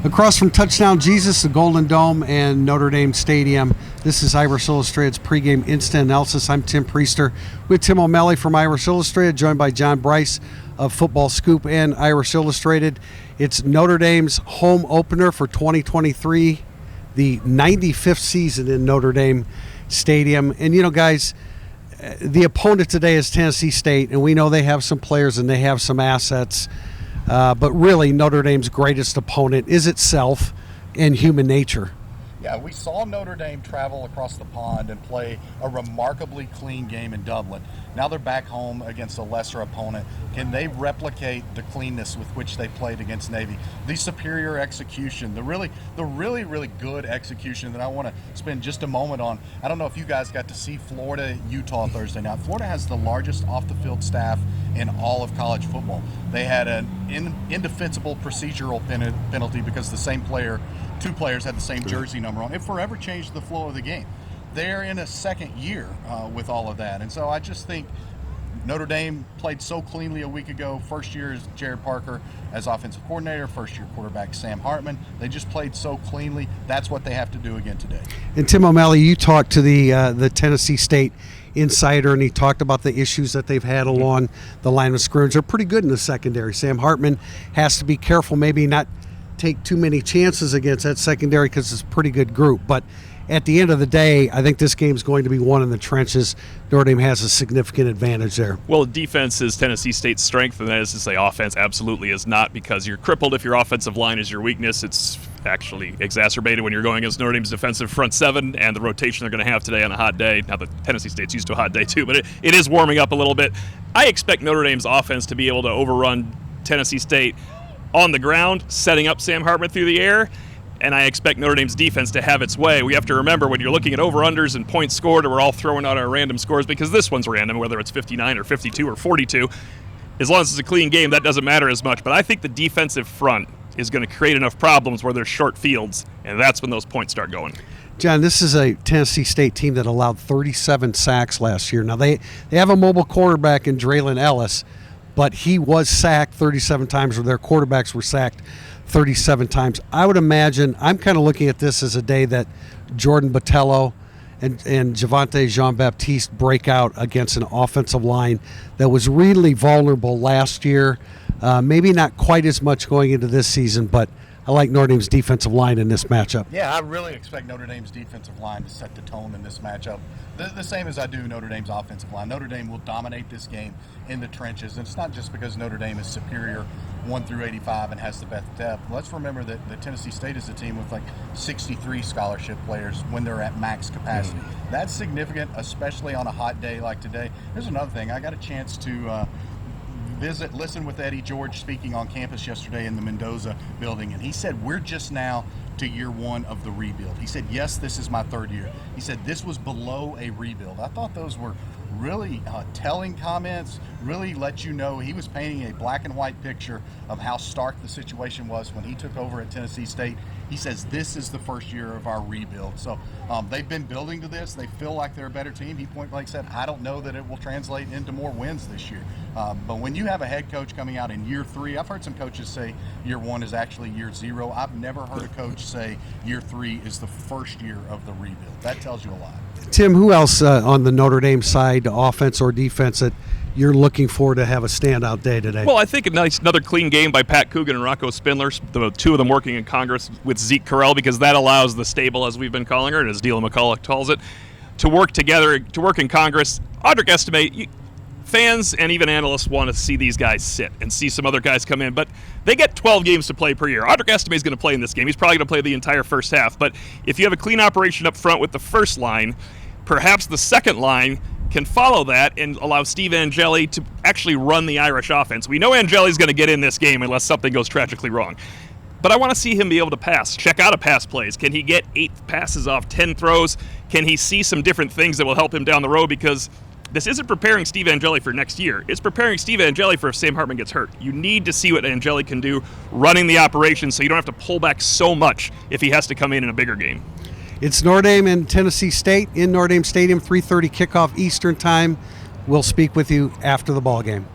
Across from Touchdown Jesus, the Golden Dome, and Notre Dame Stadium, this is Irish Illustrated's pregame instant analysis. I'm Tim Priester with Tim O'Malley from Irish Illustrated, joined by John Brice of FootballScoop and Irish Illustrated. It's Notre Dame's home opener for 2023, the 95th season in Notre Dame Stadium. And, you know, guys, the opponent today is Tennessee State, and we know they have some players and they have some assets. But really, Notre Dame's greatest opponent is itself and human nature. Yeah, we saw Notre Dame travel across the pond and play a remarkably clean game in Dublin. Now they're back home against a lesser opponent. Can they replicate the cleanness with which they played against Navy? The superior execution, the really good execution that I want to spend just a moment on. I don't know if you guys got to see Florida-Utah Thursday night. Florida has the largest off-the-field staff in all of college football. They had an indefensible procedural penalty because the same player, two players had the same jersey number on. It forever changed the flow of the game. They're in a second year with all of that. And so I just think Notre Dame played so cleanly a week ago. First year is Jared Parker as offensive coordinator, first year quarterback Sam Hartman. They just played so cleanly. That's what they have to do again today. And Tim O'Malley, you talked to the Tennessee State insider, and he talked about the issues that they've had along the line of scrimmage. They're pretty good in the secondary. Sam Hartman has to be careful, maybe not take too many chances against that secondary because it's a pretty good group. But at the end of the day, I think this game's going to be won in the trenches. Notre Dame has a significant advantage there. Well, defense is Tennessee State's strength, and that is to say offense absolutely is not, because you're crippled if your offensive line is your weakness. It's actually exacerbated when you're going against Notre Dame's defensive front seven and the rotation they're going to have today on a hot day. Now that Tennessee State's used to a hot day too, but it is warming up a little bit. I expect Notre Dame's offense to be able to overrun Tennessee State on the ground, setting up Sam Hartman through the air, and I expect Notre Dame's defense to have its way. We have to remember, when you're looking at over-unders and points scored, and we're all throwing out our random scores because this one's random, whether it's 59 or 52 or 42, as long as it's a clean game, that doesn't matter as much. But I think the defensive front is going to create enough problems where there's short fields, and that's when those points start going. John, this is a Tennessee State team that allowed 37 sacks last year. Now, they have a mobile quarterback in Draylon Ellis, but he was sacked 37 times, or their quarterbacks were sacked 37 times. I would imagine, I'm kind of looking at this as a day that Jordan Botelho and Javonte Jean-Baptiste break out against an offensive line that was really vulnerable last year. Maybe not quite as much going into this season, but I like Notre Dame's defensive line in this matchup. Yeah, I really expect Notre Dame's defensive line to set the tone in this matchup. The same as I do Notre Dame's offensive line. Notre Dame will dominate this game in the trenches. And it's not just because Notre Dame is superior 1 through 85 and has the best depth. Let's remember that Tennessee State is a team with like 63 scholarship players when they're at max capacity. That's significant, especially on a hot day like today. Here's another thing. I got a chance to listen with Eddie George speaking on campus yesterday in the Mendoza building, and he said, we're just now to year one of the rebuild. He said, yes, this is my third year. He said, this was below a rebuild. I thought those were really telling comments, really let you know he was painting a black and white picture of how stark the situation was when he took over at Tennessee State. He says, this is the first year of our rebuild. So they've been building to this. They feel like they're a better team. He point blank said, I don't know that it will translate into more wins this year. But when you have a head coach coming out in year three, I've heard some coaches say year one is actually year zero. I've never heard a coach say year three is the first year of the rebuild. That tells you a lot. Tim, who else on the Notre Dame side, offense or defense, that you're looking for to have a standout day today? Well, I think another clean game by Pat Coogan and Rocco Spindler, the two of them working in Congress with Zeke Correll, because that allows the stable, as we've been calling her, and as Dealan McCullough calls it, to work together, to work in Congress. Audric Estimate, fans and even analysts want to see these guys sit and see some other guys come in, but they get 12 games to play per year. Audric Estimate is going to play in this game. He's probably going to play the entire first half, but if you have a clean operation up front with the first line, perhaps the second line can follow that and allow Steve Angeli to actually run the Irish offense. We know Angeli's going to get in this game unless something goes tragically wrong. But I want to see him be able to pass, check out of pass plays. Can he get 8 passes off 10 throws? Can he see some different things that will help him down the road? Because this isn't preparing Steve Angeli for next year. It's preparing Steve Angeli for if Sam Hartman gets hurt. You need to see what Angeli can do running the operation so you don't have to pull back so much if he has to come in a bigger game. It's Notre Dame and Tennessee State in Notre Dame Stadium, 3:30 kickoff Eastern Time. We'll speak with you after the ball game.